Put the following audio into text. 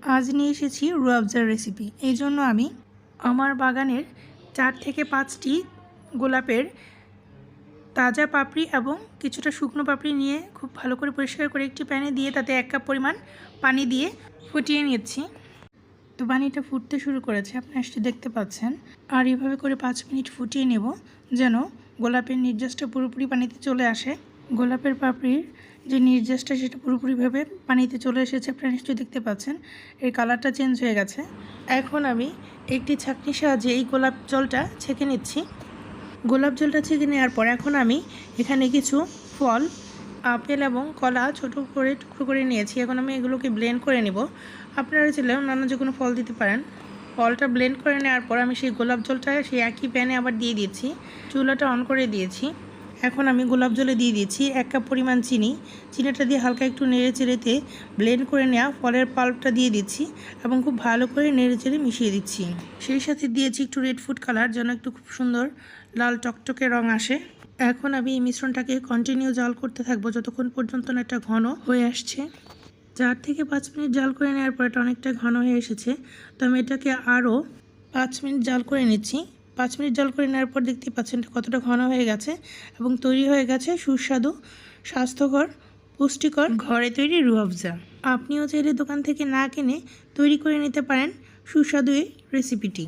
আজ নিয়ে এসেছি রুয়াবজার রেসিপি। এই জন্য আমি আমার বাগানের 4 থেকে 5টি গোলাপের তাজা পাপড়ি এবং কিছুটা শুকনো পাপড়ি নিয়ে খুব ভালো করে পরিষ্কার করে একটি প্যানে দিয়ে তাতে 1 কাপ পরিমাণ পানি দিয়ে ফুটিয়ে নিচ্ছি। তো পানিটা ফুটতে শুরু করেছে, আপনারা সেটা দেখতে পাচ্ছেন। আর এইভাবে করে 5 মিনিট ফুটিয়ে নেব যেন গোলাপের নির্যাসটা পুরোপুরি পানিতে চলে আসে। গোলাপের পাপড়ির যে নির্যাসটা সেটা পুরোপুরিভাবে পানিতে চলে এসেছে, আপনারা নিশ্চয়ই দেখতে পাচ্ছেন। এর কালারটা চেঞ্জ হয়ে গেছে। এখন আমি একটি ছাঁকনির সাহায্যে এই গোলাপ জলটা ছেঁকে নিচ্ছি। গোলাপ জলটা ছেঁকে নেওয়ার পর এখন আমি এখানে কিছু ফল, আপেল এবং কলা ছোট করে টুকরো করে নিয়েছি। এখন আমি এগুলোকে ব্লেন্ড করে নেব। আপনারা চাইলে অন্যান্য যে কোনো ফল দিতে পারেন। ফলটা ব্লেন্ড করে নেওয়ার পর আমি সেই গোলাপ জলটা সেই একই প্যানে আবার দিয়ে দিয়েছি। চুলাটা অন করে দিয়েছি। এখন আমি গোলাপ জলে দিয়ে দিয়েছি 1 কাপ পরিমাণ চিনি। চিনিটা দিয়ে হালকা একটু নেড়ে চেড়েতে ব্লেন্ড করে নেওয়া ফলের পাল্পটা দিয়ে দিচ্ছি এবং খুব ভালো করে নেড়ে চেড়ে মিশিয়ে দিচ্ছি। সেই সাথে দিয়েছি একটু রেড ফুড কালার, যেন একটু খুব সুন্দর লাল টকটকে রং আসে। এখন আমি এই মিশ্রণটাকে কন্টিনিউ জাল করতে থাকবো যতক্ষণ পর্যন্ত না এটা ঘন হয়ে আসছে। 4 থেকে 5 মিনিট জাল করে নেওয়ার পর এটা অনেকটা ঘন হয়ে এসেছে। তো আমি এটাকে আরও 5 মিনিট জাল করে নিচ্ছি। 5 মিনিট জাল করে নেওয়ার পর দেখতে পাচ্ছেন কতটা ঘন হয়ে গেছে এবং তৈরি হয়ে গেছে সুস্বাদু, স্বাস্থ্যকর, পুষ্টিকর ঘরে তৈরি রুয়াবজা। আপনিও চাইলে দোকান থেকে না কিনে তৈরি করে নিতে পারেন সুস্বাদু এই রেসিপিটি।